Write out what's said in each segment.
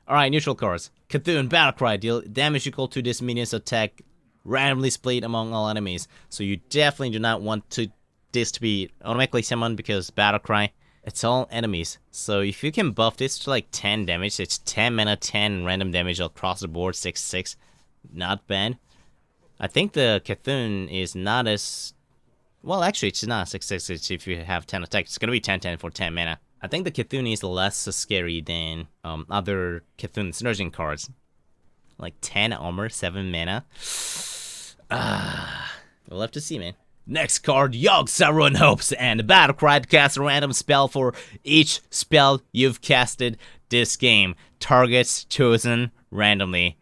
Alright, neutral cards. Cthulhu Battlecry, deal damage equal to this minion's attack, randomly split among all enemies. So you definitely do not want this to be automatically summoned because Battlecry, it's all enemies. So if you can buff this to like 10 damage, it's 10 mana, 10 random damage across the board, 6/6. Not bad. I think the Cthulhu is not as... Well, actually, it's not 6/6. It's if you have 10 attack. It's gonna be 10/10 for 10 mana. I think the Cthulhu is less scary than other Cthulhu synerging cards. Like 10 armor, 7 mana. We'll have to see, man. Next card, Yogg-Saron Hopes, and the Battlecry casts a random spell for each spell you've casted this game. Targets chosen randomly.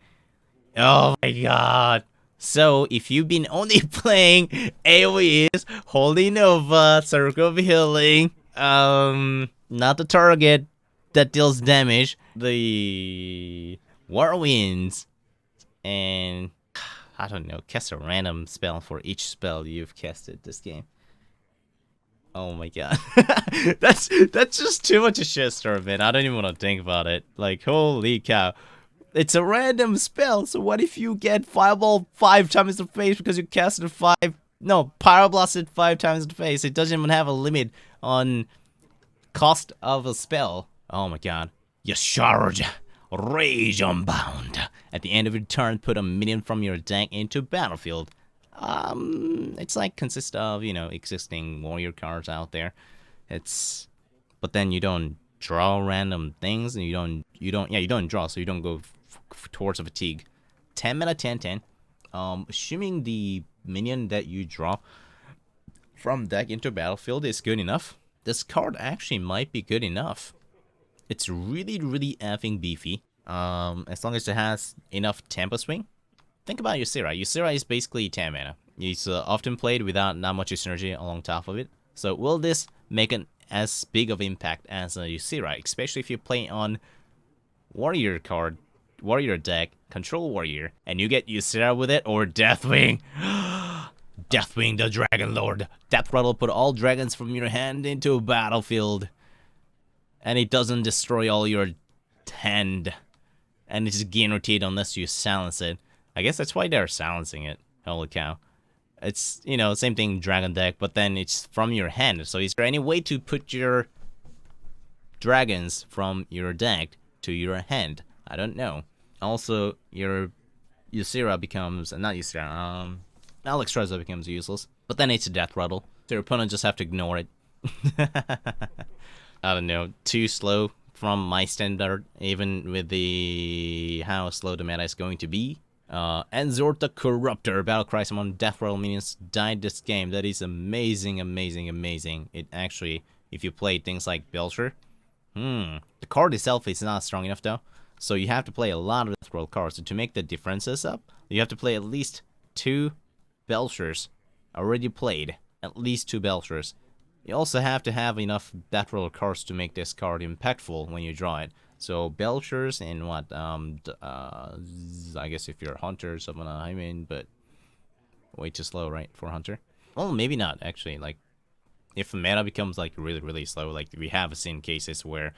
Oh my god. So, if you've been only playing AoEs, Holy Nova, Circle of Healing, not the target that deals damage, the Whirlwinds, and I don't know, cast a random spell for each spell you've casted this game. Oh my god. that's just too much of a shitstorm, man. I don't even want to think about it. Like, holy cow. It's a random spell, so what if you get Fireball 5 times in the face because you casted Pyroblasted 5 times in the face? It doesn't even have a limit on cost of a spell. Oh my god. You charge. Rage Unbound. At the end of your turn, put a minion from your deck into battlefield. It's like consists of, existing warrior cards out there. But then you don't draw random things, and you don't draw, so you don't go towards a fatigue. 10 mana, 10/10. Assuming the minion that you draw from deck into battlefield is good enough, this card actually might be good enough. It's really, really effing beefy. As long as it has enough tempo swing. Think about Ysera. Ysera is basically 10 mana. It's often played without not much synergy along top of it. So will this make an as big of impact as a Ysera, especially if you play on warrior deck, control warrior, and you get Ysera with it, or Deathwing. Deathwing the Dragon Lord. Death Rattle, put all dragons from your hand into a battlefield. And it doesn't destroy all your hand. And it's guaranteed unless you silence it. I guess that's why they're silencing it. Holy cow. It's, same thing, dragon deck, but then it's from your hand. So is there any way to put your dragons from your deck to your hand? I don't know. Also, your Ysera becomes, not Ysera, Alexstrasza becomes useless. But then it's a death rattle. So your opponent just have to ignore it. I don't know, too slow from my standard, even with how slow the meta is going to be. Enzor the Corruptor, Battlecry, summon Death Rattle minions died this game. That is amazing, amazing, amazing. It actually, if you play things like Belcher, the card itself is not strong enough though. So you have to play a lot of Death Rattle cards. So to make the differences up, you have to play at least 2 Belchers already played. At least 2 Belchers. You also have to have enough Death Rattle cards to make this card impactful when you draw it. So Belchers and what? I guess if you're a hunter, someone but way too slow, right, for hunter? Well, maybe not actually. Like, if the meta becomes like really, really slow, like we have seen cases where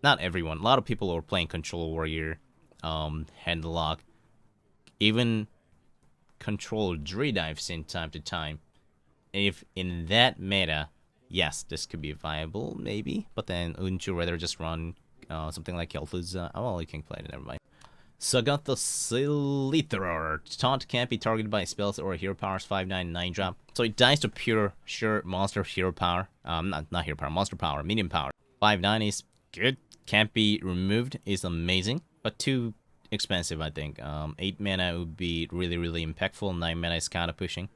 not everyone, a lot of people were playing Control Warrior, Handlock, even Control Druid I've seen time to time. If in that meta, yes, this could be viable, maybe. But then, wouldn't you rather just run something like Kel'Thuz's? Well, you can play it, never mind. Sagatha Silithrar. Taunt can't be targeted by spells or hero powers, 5/9 drop. So it dies to pure monster hero power. Not hero power, monster power, medium power. 5/9 is good. Can't be removed is amazing, but too expensive, I think. 8 mana would be really, really impactful. 9 mana is kind of pushing.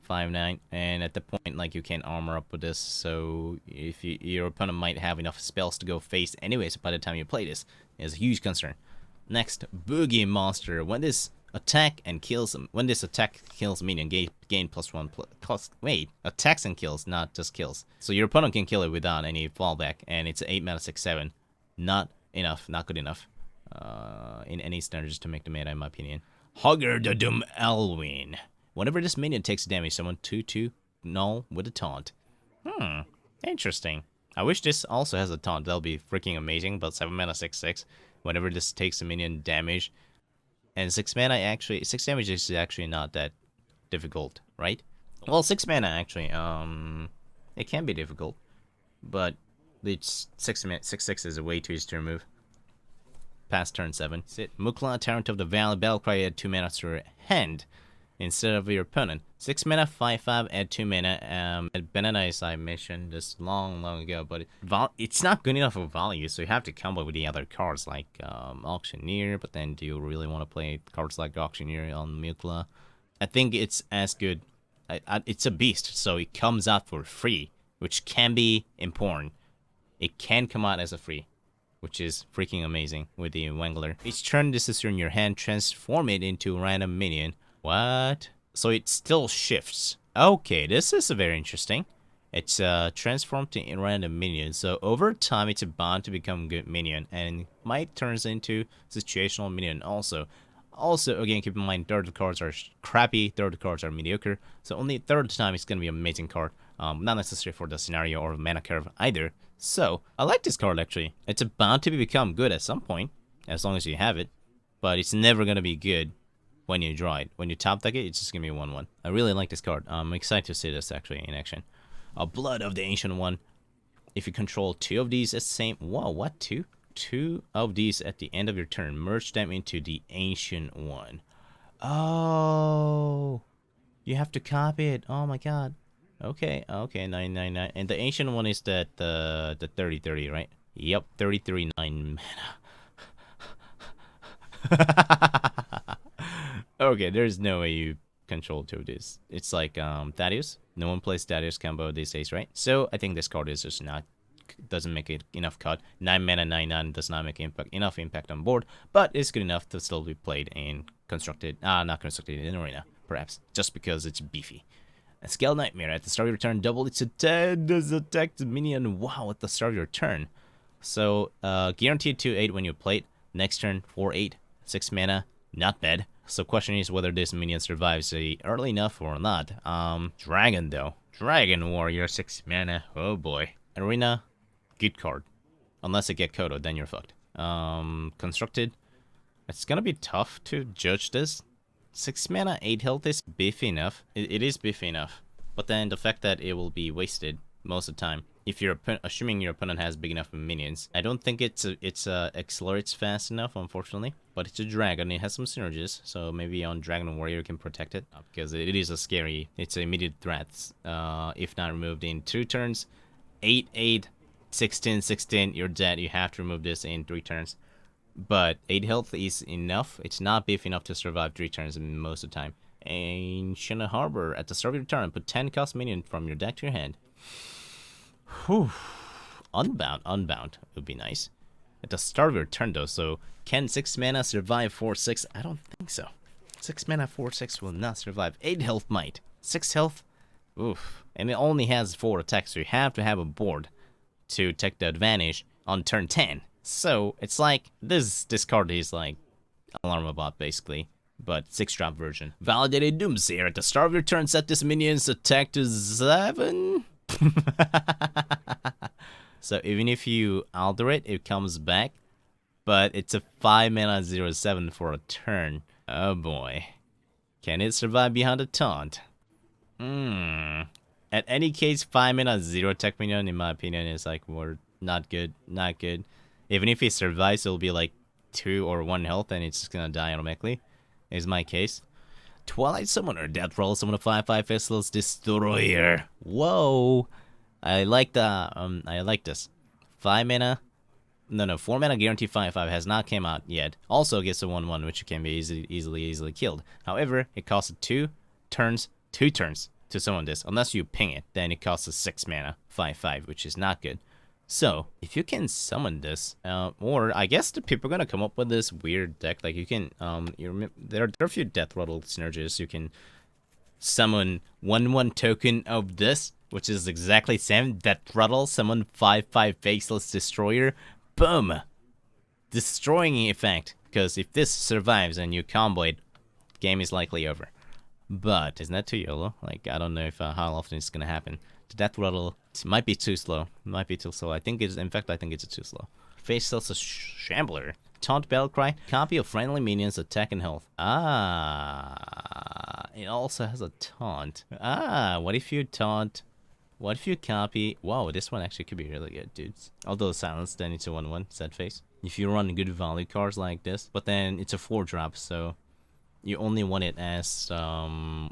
5/9, and at the point, like, you can armor up with this, so if your opponent might have enough spells to go face anyways by the time you play this, is a huge concern. Next, Boogie Monster. When this attack kills minion, gain +1 wait, attacks and kills, not just kills. So your opponent can kill it without any fallback, and it's 8 mana 6/7. Not enough, not good enough. In any standards to make the meta, in my opinion. Hugger the Doom Elwyn. Whenever this minion takes damage, someone 2/2 null with a taunt. Interesting. I wish this also has a taunt. That'll be freaking amazing. But 7 mana 6/6. Whenever this takes a minion damage, and 6 mana actually 6 damage is actually not that difficult, right? Well, 6 mana actually it can be difficult, but it's 6/6 is a way too easy to remove. Past turn 7. Sit Mukla, Tyrant of the Valley, Battlecry, add 2 mana to your hand instead of your opponent. 6 mana, 5/5, add 2 mana. Banana, as I mentioned this long ago, but it's not good enough of value, so you have to combo with the other cards like Auctioneer, but then do you really want to play cards like Auctioneer on Mukla? I think it's as good. It's a beast, so it comes out for free, which can be important. It can come out as a free, which is freaking amazing with the Wangler. Each turn this is in your hand, transform it into a random minion. What? So it still shifts. Okay, this is very interesting. It's transformed to a random minion, so over time it's bound to become a good minion, and might turns into situational minion also. Also, again, keep in mind, third cards are crappy, third cards are mediocre, so only third time it's gonna be an amazing card. Not necessary for the scenario or mana curve either. So, I like this card actually. It's bound to become good at some point, as long as you have it, but it's never gonna be good when you draw it. When you top deck it, it's just gonna be 1/1. I really like this card. I'm excited to see this actually in action. Blood of the Ancient One. If you control 2 of these, it's the same. Whoa, what? 2? 2 of these at the end of your turn. Merge them into the Ancient One. Oh, you have to copy it. Oh my god. Okay, 999. And the Ancient One is that the 30/30, right? Yep, 33 9 mana. Okay, there's no way you control 2 of these. It's like Thaddeus. No one plays Thaddeus combo these days, right? So I think this card is just not, doesn't make it enough cut. 9 mana 9/9 does not make enough impact on board, but it's good enough to still be played and constructed. Not constructed in arena, perhaps, just because it's beefy. A Scale Nightmare. At the start of your turn, double its attack the minion. Wow, at the start of your turn. So guaranteed 2/8 when you play it. Next turn 4/8, 6 mana, not bad. So question is whether this minion survives early enough or not. Dragon though. Dragon Warrior, 6 mana. Oh boy. Arena, good card. Unless you get Kodo, then you're fucked. Constructed. It's gonna be tough to judge this. 6 mana, 8 health is beefy enough. It is beefy enough. But then the fact that it will be wasted most of the time. If you're assuming your opponent has big enough minions. I don't think it accelerates fast enough, unfortunately. But it's a dragon, it has some synergies, so maybe on Dragon Warrior you can protect it. Because it is a scary, it's an immediate threat. If not removed in 2 turns. 8/8, 16/16, you're dead. You have to remove this in 3 turns. But 8 health is enough. It's not beefy enough to survive 3 turns most of the time. Ancient Harbor. At the start of your turn, put 10 cost minion from your deck to your hand. Whew. Unbound would be nice. At the start of your turn though, so can 6 mana survive 4/6? I don't think so. 6 mana 4/6 will not survive. 8 health might. 6 health? Oof. And it only has 4 attacks, so you have to have a board to take the advantage on turn 10. So it's like this card is like Alarmabot basically, but 6-drop version. Validated Doomsayer. At the start of your turn, set this minion's attack to 7. So even if you alter it, it comes back, but it's a 5 mana 0/7 for a turn. Oh boy, can it survive behind a taunt? At any case, 5 mana 0 attack minion in my opinion is like not good. Even if it survives, it'll be like 2 or 1 health and it's just gonna die automatically, is my case. Twilight Summoner, Death Roll, summon a 5/5 Faceless Destroyer. Whoa, I like this. 4 mana guarantee 5/5 has not came out yet. Also gets a 1/1, which can be easily killed. However, it costs 2 turns to summon this. Unless you ping it, then it costs 6 mana 5/5, which is not good. So, if you can summon this, or I guess the people are gonna come up with this weird deck. Like you can, there are a few Death Rattle synergies. You can summon 1/1 token of this, which is exactly the same. Death Rattle, summon 5/5 Faceless Destroyer. Boom! Destroying effect. Because if this survives and you combo it, game is likely over. But isn't that too YOLO? Like, I don't know if how often it's gonna happen. The death rattle might be too slow. Might be too slow. I think it's, in fact, I think it's too slow. Face sells a Shambler. Taunt battle cry. Copy of friendly minions attack and health. Ah, it also has a taunt. Ah, what if you taunt? What if you copy? Wow, this one actually could be really good, dudes. Although silence, then it's a 1/1 set face. If you run good value cards like this, but then it's a 4-drop, so you only want it as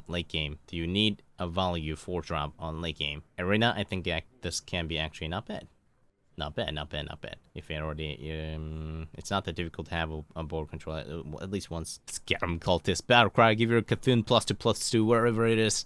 late game. Do you need a value 4-drop on late game? Arena, I think this can be actually not bad. Not bad, not bad, not bad. If you already, it's not that difficult to have a board control at least once. Scare 'em, cultist. Battle cry, give your Cthulhu +2/+2 wherever it is.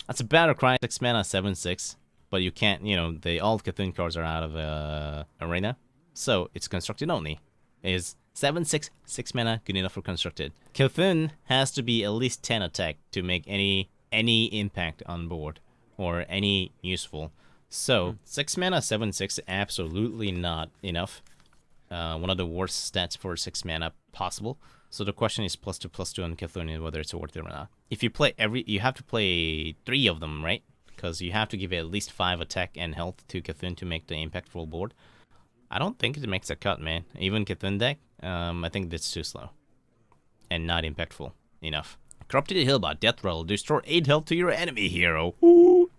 That's a battle cry. 6 mana, 7/6. But you can't, all Cthulhu cards are out of arena, so it's constructed only. Is 7/6, 6 mana, good enough for constructed. Cthulhu has to be at least 10 attack to make any impact on board or any useful. So 6 mana, 7/6, absolutely not enough. One of the worst stats for 6 mana possible. So the question is +2/+2 on Cthulhu, whether it's worth it or not. If you play you have to play 3 of them, right? Because you have to give it at least 5 attack and health to Cthulhu to make the impactful board. I don't think it makes a cut, man. Even Cthulhu deck, I think that's too slow. And not impactful enough. Corrupted Hillbot, Death Rattle, destroy 8 health to your enemy hero. Ooh.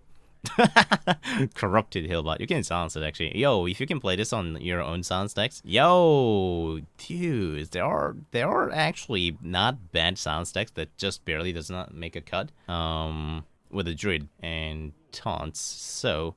Corrupted Hillbot. You can silence it actually. Yo, if you can play this on your own silence decks. Yo, dudes, there are actually not bad silence decks that just barely does not make a cut. With a druid and taunts. So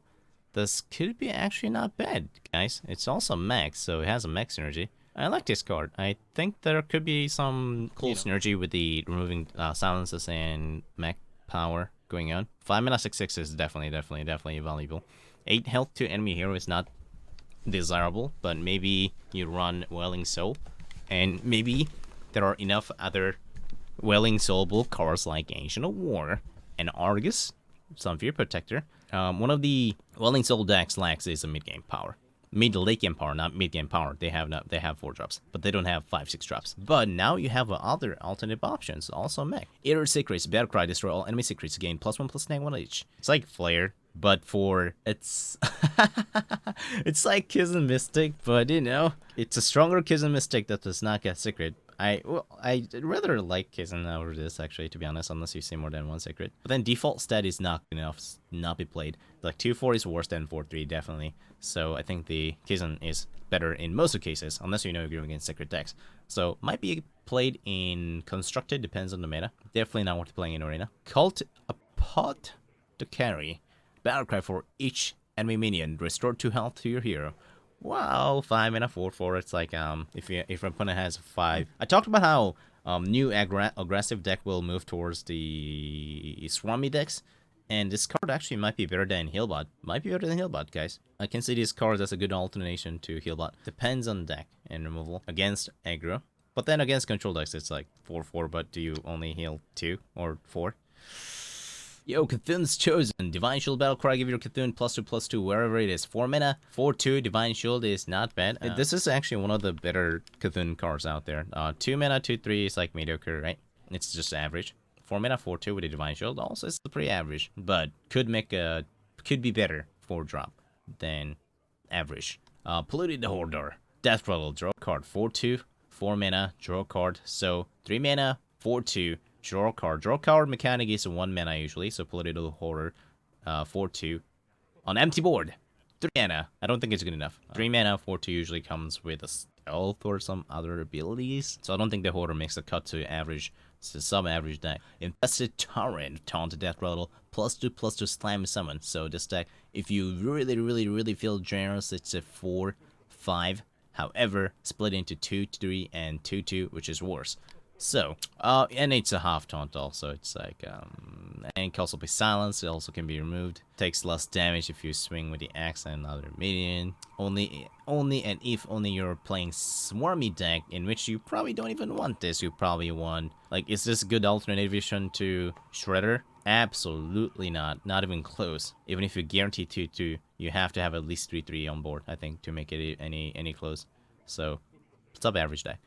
this could be actually not bad, guys. It's also max, so it has a max synergy. I like this card. I think there could be some cool synergy with the removing silences and mech power going on. 5 mana 6/6 is definitely valuable. 8 health to enemy hero is not desirable, but maybe you run Welling Soul, and maybe there are enough other Welling Soulable cards like Ancient of War and Argus, Sunfear Protector. One of the Welling Soul decks lacks is a mid-game power. Mid-late game power, not mid-game power. They have 4 drops, but they don't have 5-6 drops. But now you have other alternative options, also mech. Eater Secrets, Battle Cry, destroy all enemy secrets, gain +1/+1 each. It's like Flare, but it's it's like Kism Mystic, but it's a stronger Kism Mystic that does not get secret. I rather like Kism over this, actually, to be honest, unless you see more than 1 secret. But then default stat is not good enough to not be played. Like 2/4 is worse than 4/3, definitely. So I think the Kism is better in most of cases, unless you're going against secret decks. So might be played in constructed, depends on the meta. Definitely not worth playing in arena. Cult a pot to carry. Battlecry for each enemy minion. Restore 2 health to your hero. Wow, 5 mana 4/4. It's like if your opponent has 5. I talked about how new aggressive deck will move towards the Swami decks, and this card actually might be better than Healbot. Might be better than Healbot, guys. I can see these cards as a good alternation to Healbot. Depends on deck and removal against aggro, but then against control decks it's like 4/4. But do you only heal 2 or 4? Yo, Cthulhu's Chosen. Divine Shield Battlecry, give your Cthulhu +2/+2 wherever it is. 4 mana, 4/2. Divine Shield is not bad. This is actually one of the better Cthulhu cards out there. 2 mana, 2/3 is like mediocre, right? It's just average. 4 mana, 4/2 with a Divine Shield also is pretty average, but could be better 4-drop than average. Polluted the Hoarder. Death Rattle, draw a card. 4/2, 4 mana, draw a card. So 3 mana, 4/2. Draw a card. Draw card mechanic is 1 mana usually, so Political Horror 4/2. On empty board, 3 mana. I don't think it's good enough. 3 mana, 4/2 usually comes with a stealth or some other abilities, so I don't think the Hoarder makes a cut to average, so sub-average deck. Infested Torrent, Taunt Death Rattle, +2/+2 Slam Summon. So this deck, if you really feel generous, it's a 4/5. However, split into 2/3 and 2/2, which is worse. So, and it's a half taunt also. It's like, and it can also be silenced. It also can be removed. Takes less damage if you swing with the axe and another minion. Only and if only you're playing Swarmy deck, in which you probably don't even want this. You probably want, like, is this a good alternative to Shredder? Absolutely not. Not even close. Even if you guarantee 2/2, you have to have at least 3/3 on board, I think, to make it any close. So, sub-average deck.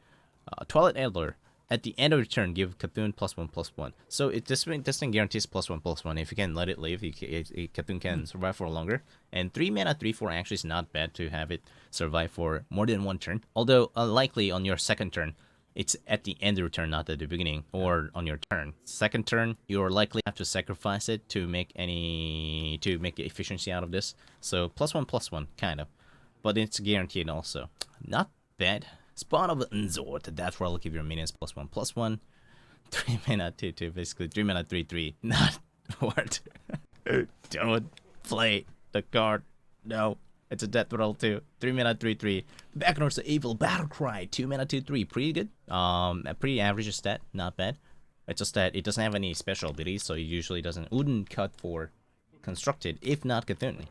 Twilight Elder. At the end of your turn, give Cthulhu +1/+1. So this thing guarantees +1/+1. If you can let it live, Cthulhu can survive for longer. And 3 mana 3/4 actually is not bad to have it survive for more than one turn. Although unlikely on your second turn, it's at the end of your turn, not at the beginning or on your turn. Second turn, you're likely have to sacrifice it to make efficiency out of this. So +1/+1, kind of, but it's guaranteed also. Not bad. Spawn of the Nzort. That's where I'll give your minions +1/+1. 3 mana 2/2, basically 3 mana 3/3. Not worth. Don't play the card. No, it's a death roll too. 3 mana 3/3. Backdoor's the Evil Battlecry. 2 mana 2/3. Pretty good. A pretty average stat. Not bad. It's just that it doesn't have any special abilities, so it usually wouldn't cut for constructed if not Cthulhu.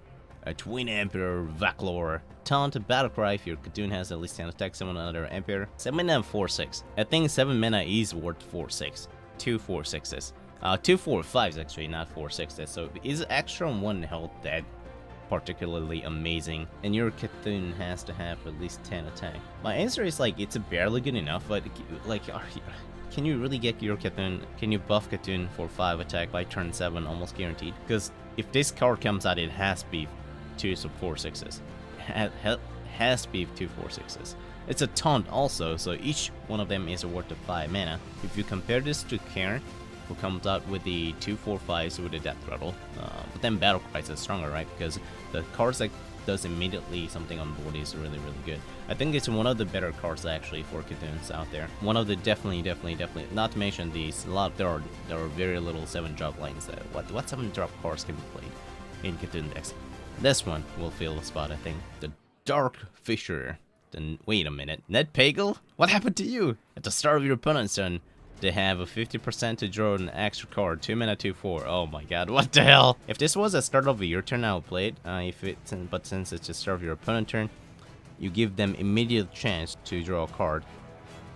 A Twin Emperor Vaclor. Taunt Battlecry if your Cthulhu has at least 10 attack, summon another Emperor. 7 mana 4/6. I think 7 mana is worth 4/6. 2 4/6s. 2 4/5s actually, not 4/6s. So is extra 1 health that particularly amazing? And your Cthulhu has to have at least 10 attack. My answer is like it's barely good enough, but like can you really get your Cthulhu? Can you buff Cthulhu for 5 attack by turn 7 almost guaranteed? Because if this card comes out, it has to be 2 4/6s. Has to be 2 4/6s. It's a taunt also, so each one of them is worth of 5 mana. If you compare this to Cairn, who comes out with the 2 4/5s with a death rattle, but then Battlecry is stronger, right? Because the cards that does immediately something on board is really good. I think it's one of the better cards actually for Cthulhu's out there. One of the definitely. Not to mention these, there are very little 7-drop lanes that what 7-drop cards can be played in Cthulhu decks. This one will fill the spot, I think. The Dark Fisher. Then wait a minute, Ned Pagel? What happened to you? At the start of your opponent's turn, they have a 50% to draw an extra card. 2 mana 2/4. Oh my god, what the hell? If this was at start of your turn, I'll play it. But since it's the start of your opponent's turn, you give them immediate chance to draw a card.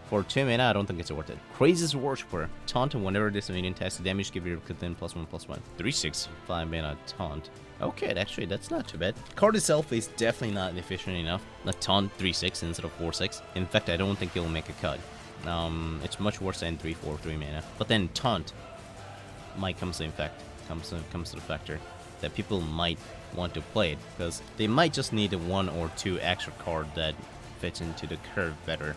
For 2 mana, I don't think it's worth it. Crazy's Worshipper. Taunt whenever this minion takes damage, give your Cthulhu +1/+1. 3/6, 5 mana taunt. Okay, actually, that's not too bad. Card itself is definitely not efficient enough. The taunt 3/6 instead of 4/6. In fact, I don't think it'll make a cut. It's much worse than 3/4, 3 mana. But then taunt might comes to the factor that people might want to play it because they might just need a 1 or 2 extra card that fits into the curve better.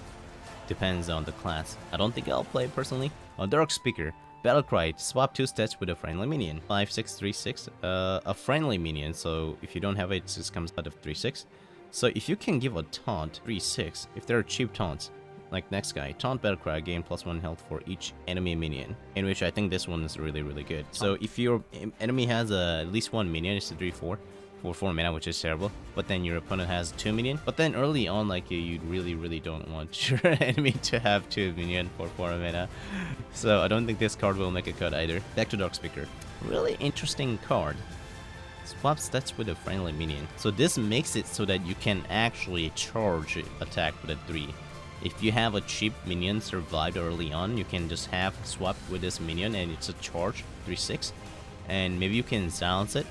Depends on the class. I don't think I'll play it personally. On Dark Speaker, Battlecry, swap 2 stats with a friendly minion. 5/6, 3/6. A friendly minion, so if you don't have it, it just comes out of 3/6. So if you can give a taunt 3/6, if there are cheap taunts, like next guy, taunt Battlecry, gain +1 health for each enemy minion, in which I think this one is really good. So if your enemy has at least 1 minion, it's a 3/4. For 4 mana, which is terrible, but then your opponent has 2 minion. But then early on, like you really don't want your enemy to have 2 minion for 4 mana. So I don't think this card will make a cut either. Back to Dark Speaker. Really interesting card. Swap stats with a friendly minion. So this makes it so that you can actually charge attack with a 3. If you have a cheap minion survived early on, you can just have swapped with this minion and it's a charge 3/6, and maybe you can silence it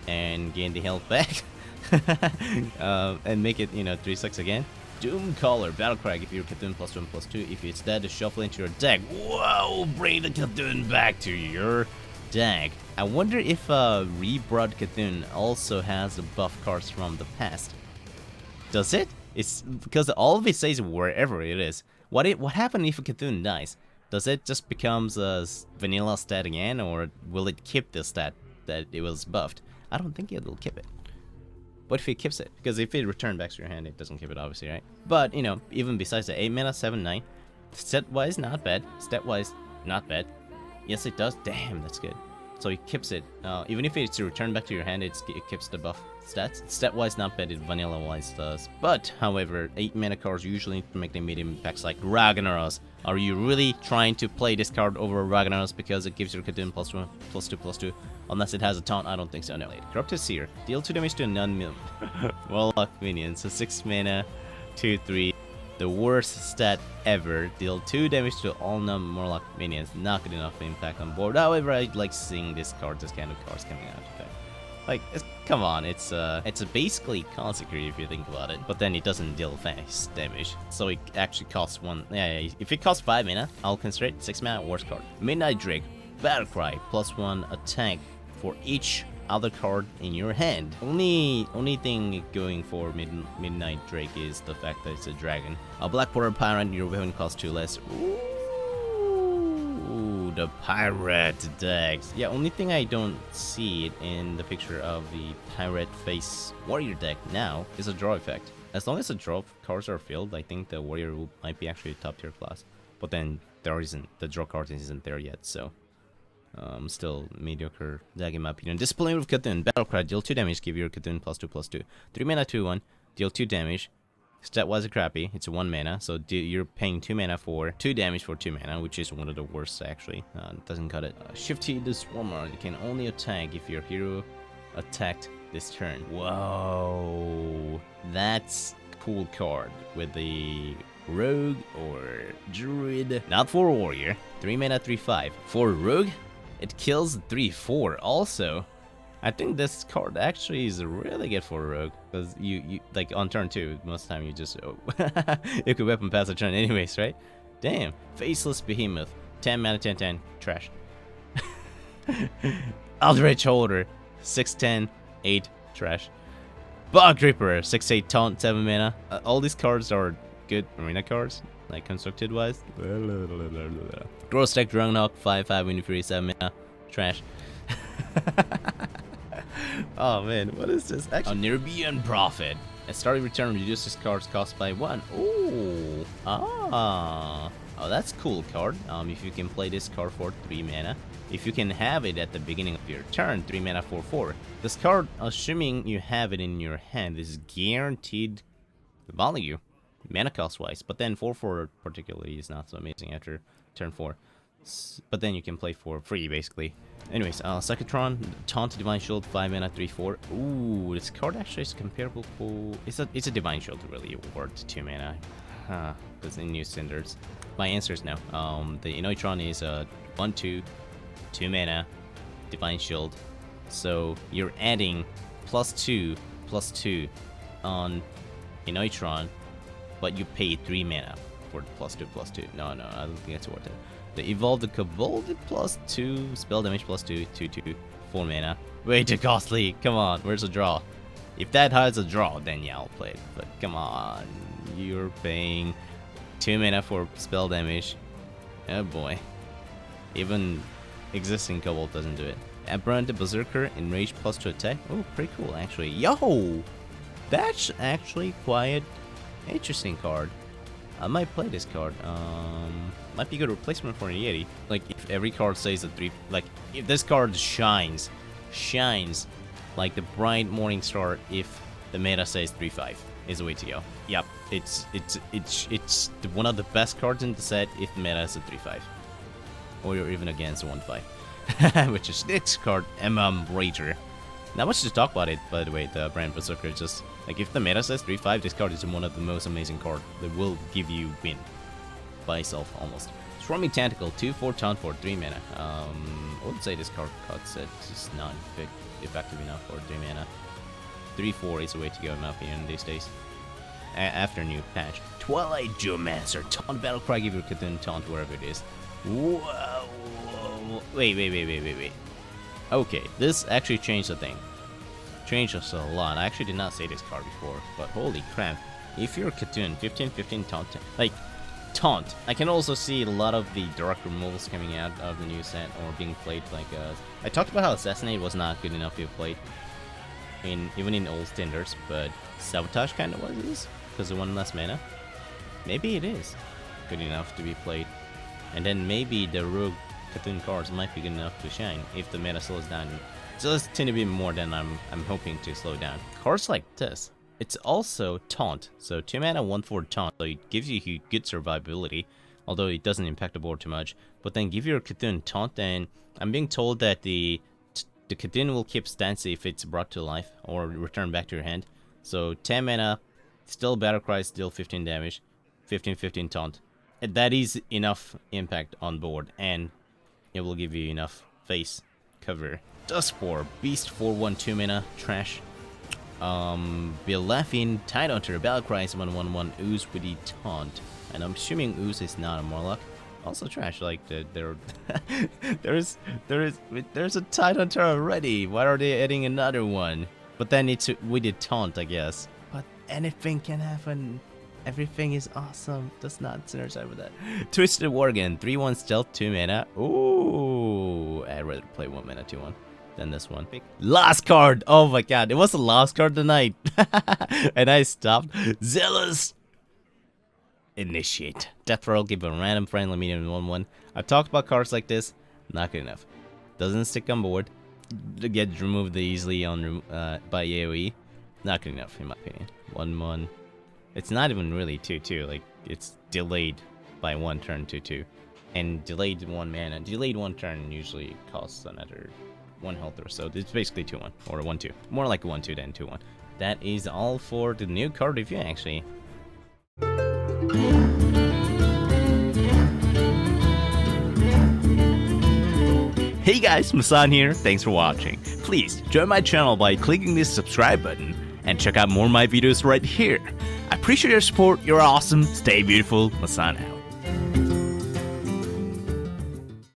and gain the health back and make it 3/6 again. Doomcaller, Battlecry, if you're Cthulhu +1/+2. If it's dead, to shuffle into your deck. Whoa, bring the Cthulhu back to your deck. I wonder if Rebrood Cthulhu also has the buff cards from the past. Does it? It's because all of it says wherever it is. What happened if a Cthulhu dies? Does it just becomes a vanilla stat again, or will it keep the stat that it was buffed? I don't think it'll keep it. What if it keeps it? Because if it returns back to your hand, it doesn't keep it, obviously, right? But, even besides the 8 mana, 7/9, stat-wise, not bad. Stat-wise, not bad. Yes, it does. Damn, that's good. So it keeps it. Even if it's returned back to your hand, it keeps the buff stats. Stat-wise, not bad. It vanilla-wise does. But, however, 8 mana cards usually need to make the medium impacts like Ragnaros. Are you really trying to play this card over Ragnaros because it gives your Cthulhu +2/+2? Unless it has a taunt, I don't think so. No. Corrupted Seer. Deal 2 damage to a Warlock minion. So 6 mana, 2/3. The worst stat ever. Deal 2 damage to all non-Warlock minions. Not good enough impact on board. However, I like seeing this kind of cards coming out of that. Like, come on, it's basically Consecrate if you think about it, but then it doesn't deal face damage, so it actually costs 1. Yeah, if it costs 5 mana, I'll consider it 6 mana, worst card. Midnight Drake, Battlecry, +1 attack for each other card in your hand. Only thing going for Midnight Drake is the fact that it's a dragon. A Black Porter Pirate, your weapon costs 2 less. Ooh, the pirate decks. Yeah, only thing I don't see it in the picture of the pirate face warrior deck now is a draw effect. As long as the draw cards are filled, I think the warrior might be actually a top tier class. But then there isn't, the draw card isn't there yet, so still mediocre deck in my opinion. Discipline with Cthulhu, Battlecry, deal 2 damage, give your Cthulhu +2/+2. 3 mana 2/1, deal 2 damage. Stat-wise crappy, it's 1 mana, so you're paying 2 mana for 2 damage for 2 mana, which is one of the worst actually. Doesn't cut it. Shifty the Swarmer, you can only attack if your hero attacked this turn. Whoa, that's cool card with the Rogue or Druid. Not for Warrior. 3 mana 3/5. For Rogue, it kills 3/4 also. I think this card actually is really good for Rogue, because you like on turn 2, most of the time you just you could weapon pass a turn anyways, right? Damn. Faceless Behemoth, 10 mana 10/10, trash. Eldritch Holder, 6/10, 8, trash. Bog Reaper, 6/8 taunt, 7 mana. All these cards are good arena cards, like constructed wise. Gross Deck Drungnok, 5/5 Wind Fury, 7 mana, trash. Oh man, what is this? Actually, a Nerbian Prophet. At start of return, reduce this card's cost by 1. Ooh. Oh, that's cool card. If you can play this card for 3 mana. If you can have it at the beginning of your turn, 3 mana 4/4. This card, assuming you have it in your hand, is guaranteed value, mana cost wise. But then 4/4 particularly is not so amazing after turn 4. But then you can play for free basically. Anyways, Psychotron, Taunt, Divine Shield, 5 mana 3/4. Ooh, this card actually is comparable to... It's a Divine Shield really worth 2 mana. Because in new standards. My answer is no. The Inoitron is a 1/2, 2 mana, Divine Shield. So you're adding +2/+2 on Inoitron, but you pay 3 mana for +2/+2. No, I don't think that's worth it. The Evolved Kobold +2, spell damage +2, 2/2, 4 mana. Way too costly. Come on, where's the draw? If that has a draw, then yeah, I'll play it. But come on, you're paying 2 mana for spell damage. Oh boy. Even existing Kobold doesn't do it. Aberrant Berserker, Enrage +2 attack. Oh, pretty cool actually. Yo! That's actually quite interesting card. I might play this card. Might be a good replacement for an Yeti. Like, if every card says a 3... Like, if this card shines like the bright morning star, if the meta says 3/5 is the way to go. Yep, it's one of the best cards in the set if the meta is a 3/5. Or you're even against 1/5. Which is next card, Rager. Not much to talk about it, by the way, the Brand Berserker. Just, like, if the meta says 3/5, this card is one of the most amazing cards that will give you win by itself, almost. Swarming Tentacle, 2/4 taunt for 3 mana. I wouldn't say this card cuts it, it's just not effective enough for 3 mana. 3/4 is the way to go, in my opinion, these days. After new patch. Twilight Geomancer, taunt Battlecry, give your Cthulhu taunt wherever it is. Whoa. Wait. Okay, this actually changed the thing. Changed us a lot. I actually did not say this card before, but holy crap. If you're Cthulhu, 15/15 taunt, like, taunt. I can also see a lot of the direct removals coming out of the new set or being played like I talked about how Assassinate was not good enough to be played even in old standards, but Sabotage kind of was, because of 1 less mana. Maybe it is good enough to be played, and then maybe the Rogue Cthulhu cards might be good enough to shine if the meta slows down. So it's tend to be more than I'm hoping to slow down. Cards like this, it's also taunt, so 2 mana 1/4 taunt, so it gives you good survivability, although it doesn't impact the board too much. But then give your Cthulhu taunt, and I'm being told that the Cthulhu will keep stance if it's brought to life or returned back to your hand. So 10 mana, still Battlecry, still 15 damage, 15/15 taunt. And that is enough impact on board, and it will give you enough face cover Duskboar, Beast 4/1 2 mana, trash. Belafin, Tidehunter, Battlecry, 1/1/1, Ooze with the Taunt. And I'm assuming Ooze is not a Morlock. Also trash, like there's a Tidehunter already. Why are they adding another one? But then it's with the Taunt, I guess. But anything can happen. Everything is awesome. Does not synergize with that. Twisted Worgen, 3/1 Stealth, 2 mana. Ooh, I'd rather play 1 mana 2/1 than this one. Last card. Oh my god, it was the last card tonight, and I stopped. Zealous. Initiate. Death roll, give a random friendly medium 1/1. I've talked about cards like this. Not good enough. Doesn't stick on board. Get removed easily on by AoE. Not good enough in my opinion. 1/1. It's not even really 2/2. Like it's delayed by 1 turn 2/2, and delayed 1 mana. Delayed 1 turn usually costs another 1 health or so. It's basically 2/1 or 1/2. More like 1/2 than 2/1. That is all for the new card review actually. Hey guys, MaSsan here, thanks for watching. Please join my channel by clicking this subscribe button and check out more of my videos right here. I appreciate your support, you're awesome, stay beautiful, MaSsan out.